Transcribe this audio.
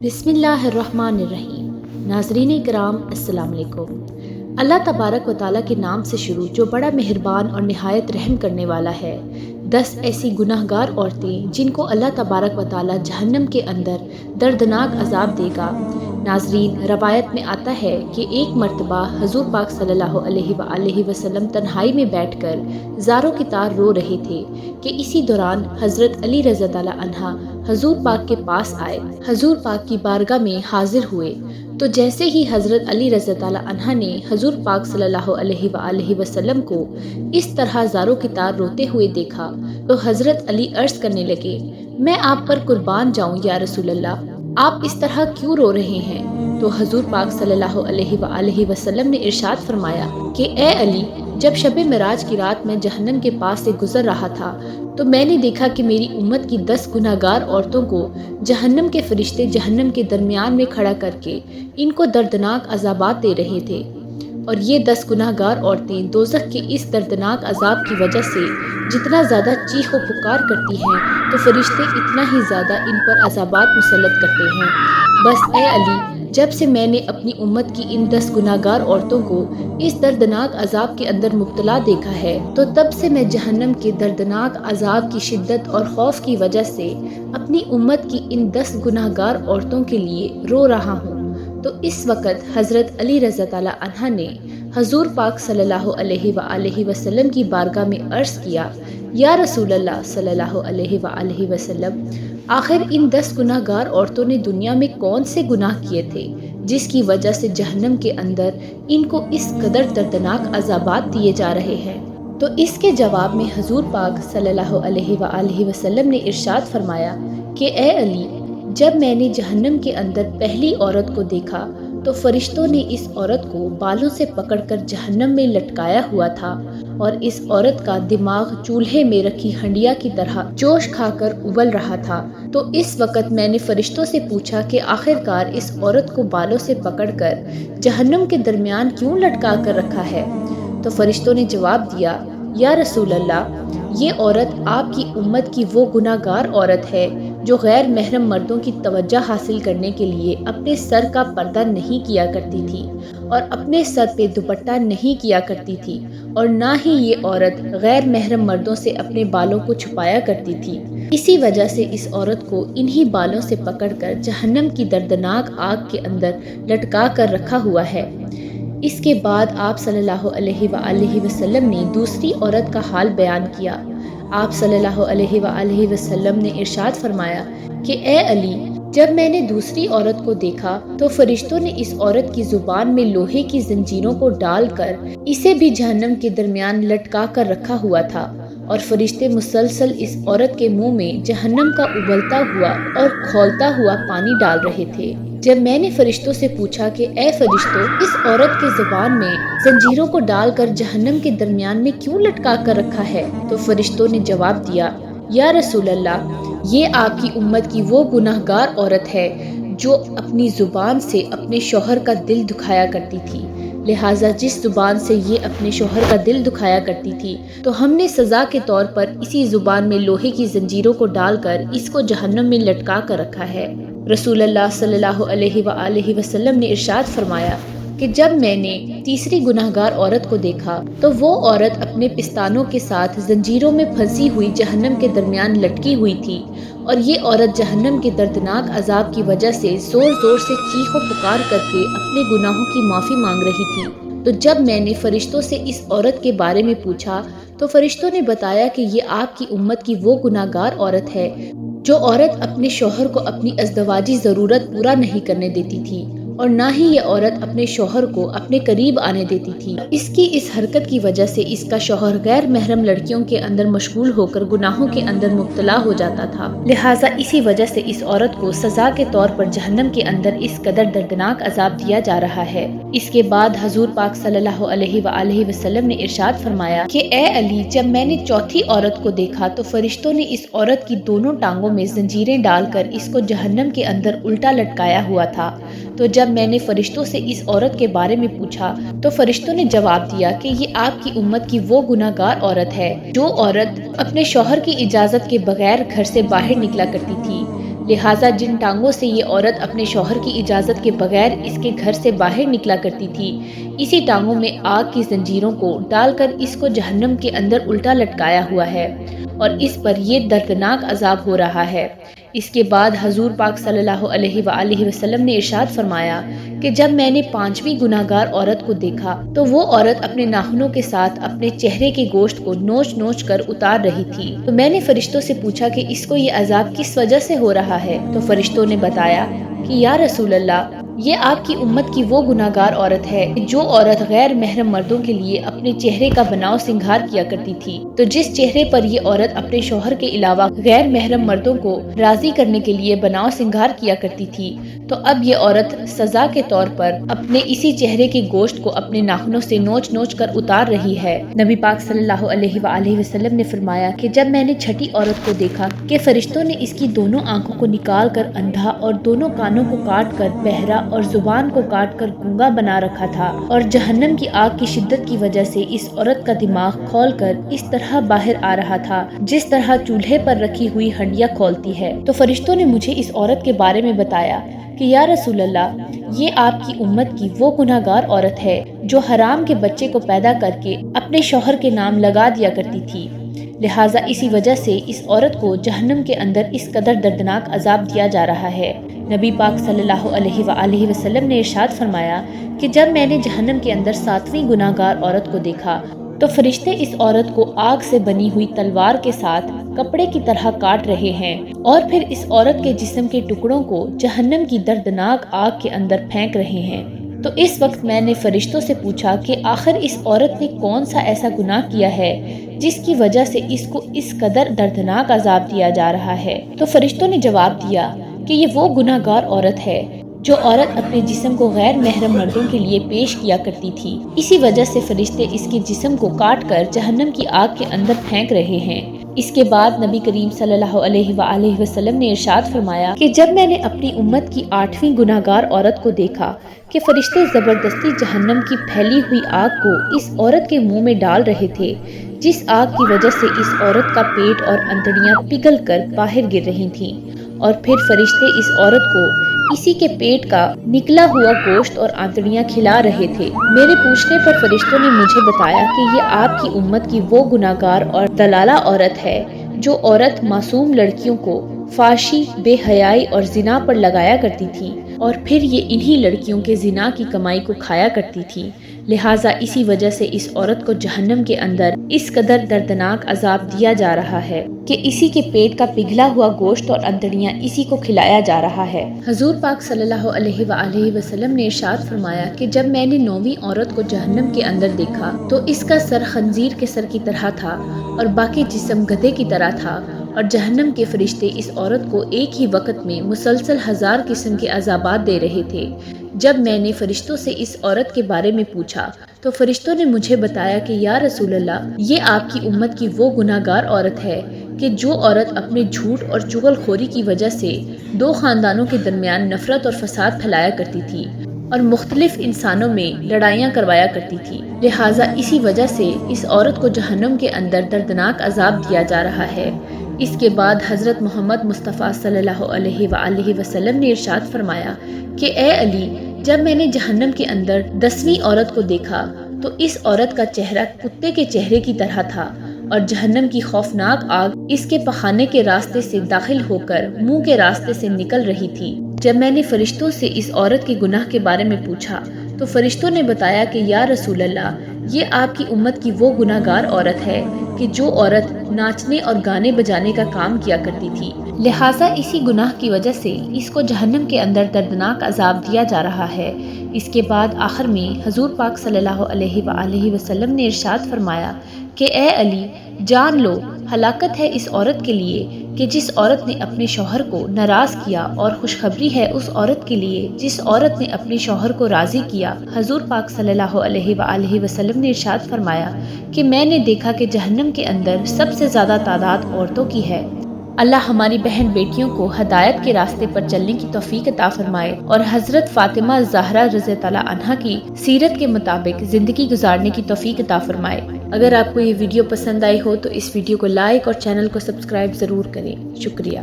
بسم اللہ الرحمن الرحیم۔ ناظرین کرام السلام علیکم۔ اللہ تبارک و تعالیٰ کے نام سے شروع جو بڑا مہربان اور نہایت رحم کرنے والا ہے۔ 10 ایسی گناہ گار عورتیں جن کو اللہ تبارک و تعالیٰ جہنم کے اندر دردناک عذاب دے گا۔ ناظرین، روایت میں آتا ہے کہ ایک مرتبہ حضور پاک صلی اللہ علیہ وآلہ وسلم تنہائی میں بیٹھ کر زاروں کی طرح رو رہے تھے کہ اسی دوران حضرت علی رضی اللہ عنہ حضور پاک کے پاس آئے، حضور پاک کی بارگاہ میں حاضر ہوئے تو جیسے ہی حضرت علی رضی اللہ عنہ نے حضور پاک صلی اللہ علیہ وآلہ وسلم کو اس طرح زاروں کی طرح روتے ہوئے دیکھا تو حضرت علی عرض کرنے لگے، میں آپ پر قربان جاؤں یا رسول اللہ، آپ اس طرح کیوں رو رہے ہیں؟ تو حضور پاک صلی اللہ علیہ وآلہ وسلم نے ارشاد فرمایا کہ اے علی، جب شب معراج کی رات میں جہنم کے پاس سے گزر رہا تھا تو میں نے دیکھا کہ میری امت کی 10 گناہ گار عورتوں کو جہنم کے فرشتے جہنم کے درمیان میں کھڑا کر کے ان کو دردناک عذابات دے رہے تھے، اور یہ 10 گناہ گار عورتیں دوزخ کے اس دردناک عذاب کی وجہ سے جتنا زیادہ چیخ و پکار کرتی ہیں تو فرشتے اتنا ہی زیادہ ان پر عذابات مسلط کرتے ہیں۔ بس اے علی، جب سے میں نے اپنی امت کی ان 10 گناہ گار عورتوں کو اس دردناک عذاب کے اندر مبتلا دیکھا ہے تو تب سے میں جہنم کے دردناک عذاب کی شدت اور خوف کی وجہ سے اپنی امت کی ان 10 گناہ گار عورتوں کے لیے رو رہا ہوں۔ تو اس وقت حضرت علی رضی اللہ عنہ نے حضور پاک صلی اللہ علیہ وآلہ وسلم کی بارگاہ میں عرض کیا، یا رسول اللہ صلی اللہ علیہ وآلہ وسلم، آخر ان 10 گناہ گار عورتوں نے دنیا میں کون سے گناہ کیے تھے جس کی وجہ سے جہنم کے اندر ان کو اس قدر دردناک عذابات دیے جا رہے ہیں؟ تو اس کے جواب میں حضور پاک صلی اللہ علیہ وآلہ وسلم نے ارشاد فرمایا کہ اے علی، جب میں نے جہنم کے اندر پہلی عورت کو دیکھا تو فرشتوں نے اس عورت کو بالوں سے پکڑ کر جہنم میں لٹکایا ہوا تھا، اور اس عورت کا دماغ چولہے میں رکھی ہنڈیا کی طرح جوش کھا کر ابل رہا تھا۔ تو اس وقت میں نے فرشتوں سے پوچھا کہ آخرکار اس عورت کو بالوں سے پکڑ کر جہنم کے درمیان کیوں لٹکا کر رکھا ہے؟ تو فرشتوں نے جواب دیا، یا رسول اللہ، یہ عورت آپ کی امت کی وہ گناہ گار عورت ہے جو غیر محرم مردوں کی توجہ حاصل کرنے کے لیے اپنے سر کا پردہ نہیں کیا کرتی تھی اور اپنے سر پہ دوپٹہ نہیں کیا کرتی تھی، اور نہ ہی یہ عورت غیر محرم مردوں سے اپنے بالوں کو چھپایا کرتی تھی۔ اسی وجہ سے اس عورت کو انہی بالوں سے پکڑ کر جہنم کی دردناک آگ کے اندر لٹکا کر رکھا ہوا ہے۔ اس کے بعد آپ صلی اللہ علیہ وآلہ وسلم نے دوسری عورت کا حال بیان کیا۔ آپ صلی اللہ علیہ وآلہ وسلم نے ارشاد فرمایا کہ اے علی، جب میں نے دوسری عورت کو دیکھا تو فرشتوں نے اس عورت کی زبان میں لوہے کی زنجیروں کو ڈال کر اسے بھی جہنم کے درمیان لٹکا کر رکھا ہوا تھا، اور فرشتے مسلسل اس عورت کے منہ میں جہنم کا ابلتا ہوا اور کھولتا ہوا پانی ڈال رہے تھے۔ جب میں نے فرشتوں سے پوچھا کہ اے فرشتوں، اس عورت کے زبان میں زنجیروں کو ڈال کر جہنم کے درمیان میں کیوں لٹکا کر رکھا ہے؟ تو فرشتوں نے جواب دیا، یا رسول اللہ، یہ آپ کی امت کی وہ گناہ گار عورت ہے جو اپنی زبان سے اپنے شوہر کا دل دکھایا کرتی تھی، لہٰذا جس زبان سے یہ اپنے شوہر کا دل دکھایا کرتی تھی تو ہم نے سزا کے طور پر اسی زبان میں لوہے کی زنجیروں کو ڈال کر اس کو جہنم میں لٹکا کر رکھا ہے۔ رسول اللہ صلی اللہ علیہ وآلہ وسلم نے ارشاد فرمایا کہ جب میں نے تیسری گناہ گار عورت کو دیکھا تو وہ عورت اپنے پستانوں کے ساتھ زنجیروں میں پھنسی ہوئی جہنم کے درمیان لٹکی ہوئی تھی، اور یہ عورت جہنم کے دردناک عذاب کی وجہ سے زور زور سے چیخ و پکار کر کے اپنے گناہوں کی معافی مانگ رہی تھی۔ تو جب میں نے فرشتوں سے اس عورت کے بارے میں پوچھا تو فرشتوں نے بتایا کہ یہ آپ کی امت کی وہ گناہ گار عورت ہے جو عورت اپنے شوہر کو اپنی ازدواجی ضرورت پورا نہیں کرنے دیتی تھی، اور نہ ہی یہ عورت اپنے شوہر کو اپنے قریب آنے دیتی تھی۔ اس کی اس حرکت کی وجہ سے اس کا شوہر غیر محرم لڑکیوں کے اندر مشغول ہو کر گناہوں کے اندر مبتلا ہو جاتا تھا، لہٰذا اسی وجہ سے اس عورت کو سزا کے طور پر جہنم کے اندر اس قدر دردناک عذاب دیا جا رہا ہے۔ اس کے بعد حضور پاک صلی اللہ علیہ وآلہ وسلم نے ارشاد فرمایا کہ اے علی، جب میں نے چوتھی عورت کو دیکھا تو فرشتوں نے اس عورت کی دونوں ٹانگوں میں زنجیریں ڈال کر اس کو جہنم کے اندر الٹا لٹکایا ہوا تھا۔ تو جب میں نے فرشتوں سے اس عورت کے بارے میں پوچھا تو فرشتوں نے جواب دیا کہ یہ آپ کی امت کی وہ گناہ گار عورت ہے جو عورت اپنے شوہر کی اجازت کے بغیر گھر سے باہر نکلا کرتی تھی، لہٰذا جن ٹانگوں سے یہ عورت اپنے شوہر کی اجازت کے بغیر اس کے گھر سے باہر نکلا کرتی تھی، اسی ٹانگوں میں آگ کی زنجیروں کو ڈال کر اس کو جہنم کے اندر الٹا لٹکایا ہوا ہے اور اس پر یہ دردناک عذاب ہو رہا ہے۔ اس کے بعد حضور پاک صلی اللہ علیہ وآلہ وسلم نے ارشاد فرمایا کہ جب میں نے 5ویں گناہگار عورت کو دیکھا تو وہ عورت اپنے ناخنوں کے ساتھ اپنے چہرے کے گوشت کو نوچ نوچ کر اتار رہی تھی۔ تو میں نے فرشتوں سے پوچھا کہ اس کو یہ عذاب کس وجہ سے ہو رہا ہے؟ تو فرشتوں نے بتایا کہ یا رسول اللہ، یہ آپ کی امت کی وہ گناہگار عورت ہے جو عورت غیر محرم مردوں کے لیے اپنے چہرے کا بناؤ سنگھار کیا کرتی تھی۔ تو جس چہرے پر یہ عورت اپنے شوہر کے علاوہ غیر محرم مردوں کو راضی کرنے کے لیے بناؤ سنگھار کیا کرتی تھی، تو اب یہ عورت سزا کے طور پر اپنے اسی چہرے کے گوشت کو اپنے ناخنوں سے نوچ نوچ کر اتار رہی ہے۔ نبی پاک صلی اللہ علیہ وآلہ وسلم نے فرمایا کہ جب میں نے 6ٹھی عورت کو دیکھا کہ فرشتوں نے اس کی دونوں آنکھوں کو نکال کر اندھا اور دونوں کانوں کو کاٹ کر بہرا اور زبان کو کاٹ کر گونگا بنا رکھا تھا، اور جہنم کی آگ کی شدت کی وجہ سے اس عورت کا دماغ کھول کر اس طرح باہر آ رہا تھا جس طرح چولہے پر رکھی ہوئی ہنڈیاں کھولتی ہے، تو فرشتوں نے مجھے اس عورت کے بارے میں بتایا کہ یا رسول اللہ، یہ آپ کی امت کی وہ گناہگار عورت ہے جو حرام کے بچے کو پیدا کر کے اپنے شوہر کے نام لگا دیا کرتی تھی، لہٰذا اسی وجہ سے اس عورت کو جہنم کے اندر اس قدر دردناک عذاب دیا جا رہا ہے۔ نبی پاک صلی اللہ علیہ وآلہ وسلم نے ارشاد فرمایا کہ جب میں نے جہنم کے اندر 7ویں گناہگار عورت کو دیکھا تو فرشتے اس عورت کو آگ سے بنی ہوئی تلوار کے ساتھ کپڑے کی طرح کاٹ رہے ہیں اور پھر اس عورت کے جسم کے ٹکڑوں کو جہنم کی دردناک آگ کے اندر پھینک رہے ہیں۔ تو اس وقت میں نے فرشتوں سے پوچھا کہ آخر اس عورت نے کون سا ایسا گناہ کیا ہے جس کی وجہ سے اس کو اس قدر دردناک عذاب دیا جا رہا ہے؟ تو فرشتوں نے جواب دیا کہ یہ وہ گناہگار عورت ہے جو عورت اپنے جسم کو غیر محرم مردوں کے لیے پیش کیا کرتی تھی، اسی وجہ سے فرشتے اس کے جسم کو کاٹ کر جہنم کی آگ کے اندر پھینک رہے ہیں۔ اس کے بعد نبی کریم صلی اللہ علیہ وآلہ وسلم نے ارشاد فرمایا کہ جب میں نے اپنی امت کی 8ویں گناہگار عورت کو دیکھا کہ فرشتے زبردستی جہنم کی پھیلی ہوئی آگ کو اس عورت کے منہ میں ڈال رہے تھے، جس آگ کی وجہ سے اس عورت کا پیٹ اور انتڑیاں پگھل کر باہر گر رہی تھیں، اور پھر فرشتے اس عورت کو اسی کے پیٹ کا نکلا ہوا گوشت اور آنتڑیاں کھلا رہے تھے۔ میرے پوچھنے پر فرشتوں نے مجھے بتایا کہ یہ آپ کی امت کی وہ گناہگار اور دلالہ عورت ہے جو عورت معصوم لڑکیوں کو فحاشی، بے حیائی اور زنا پر لگایا کرتی تھی، اور پھر یہ انہی لڑکیوں کے زنا کی کمائی کو کھایا کرتی تھی، لہٰذا اسی وجہ سے اس عورت کو جہنم کے اندر اس قدر دردناک عذاب دیا جا رہا ہے کہ اسی کے پیٹ کا پگھلا ہوا گوشت اور انتڑیاں اسی کو کھلایا جا رہا ہے۔ حضور پاک صلی اللہ علیہ وآلہ وسلم نے ارشاد فرمایا کہ جب میں نے 9ویں عورت کو جہنم کے اندر دیکھا تو اس کا سر خنزیر کے سر کی طرح تھا اور باقی جسم گدھے کی طرح تھا، اور جہنم کے فرشتے اس عورت کو ایک ہی وقت میں مسلسل 1000 قسم کے عذابات دے رہے تھے۔ جب میں نے فرشتوں سے اس عورت کے بارے میں پوچھا تو فرشتوں نے مجھے بتایا کہ یا رسول اللہ، یہ آپ کی امت کی وہ گناہگار عورت ہے کہ جو عورت اپنے جھوٹ اور چغل خوری کی وجہ سے 2 خاندانوں کے درمیان نفرت اور فساد پھیلایا کرتی تھی اور مختلف انسانوں میں لڑائیاں کروایا کرتی تھی، لہٰذا اسی وجہ سے اس عورت کو جہنم کے اندر دردناک عذاب دیا جا رہا ہے۔ اس کے بعد حضرت محمد مصطفیٰ صلی اللہ علیہ وآلہ وسلم نے ارشاد فرمایا کہ اے علی، جب میں نے جہنم کے اندر 10ویں عورت کو دیکھا تو اس عورت کا چہرہ کتے کے چہرے کی طرح تھا اور جہنم کی خوفناک آگ اس کے پخانے کے راستے سے داخل ہو کر منہ کے راستے سے نکل رہی تھی۔ جب میں نے فرشتوں سے اس عورت کے گناہ کے بارے میں پوچھا تو فرشتوں نے بتایا کہ یا رسول اللہ، یہ آپ کی امت کی وہ گناہگار عورت ہے کہ جو عورت ناچنے اور گانے بجانے کا کام کیا کرتی تھی، لہٰذا اسی گناہ کی وجہ سے اس کو جہنم کے اندر دردناک عذاب دیا جا رہا ہے۔ اس کے بعد آخر میں حضور پاک صلی اللہ علیہ وآلہ وسلم نے ارشاد فرمایا کہ اے علی، جان لو ہلاکت ہے اس عورت کے لیے کہ جس عورت نے اپنے شوہر کو ناراض کیا، اور خوشخبری ہے اس عورت کے لیے جس عورت نے اپنے شوہر کو راضی کیا۔ حضور پاک صلی اللہ علیہ وآلہ وسلم نے ارشاد فرمایا کہ میں نے دیکھا کہ جہنم کے اندر سب سے زیادہ تعداد عورتوں کی ہے۔ اللہ ہماری بہن بیٹیوں کو ہدایت کے راستے پر چلنے کی توفیق عطا فرمائے اور حضرت فاطمہ زہرا رضی اللہ عنہا کی سیرت کے مطابق زندگی گزارنے کی توفیق عطا فرمائے۔ اگر آپ کو یہ ویڈیو پسند آئی ہو تو اس ویڈیو کو لائک اور چینل کو سبسکرائب ضرور کریں۔ شکریہ۔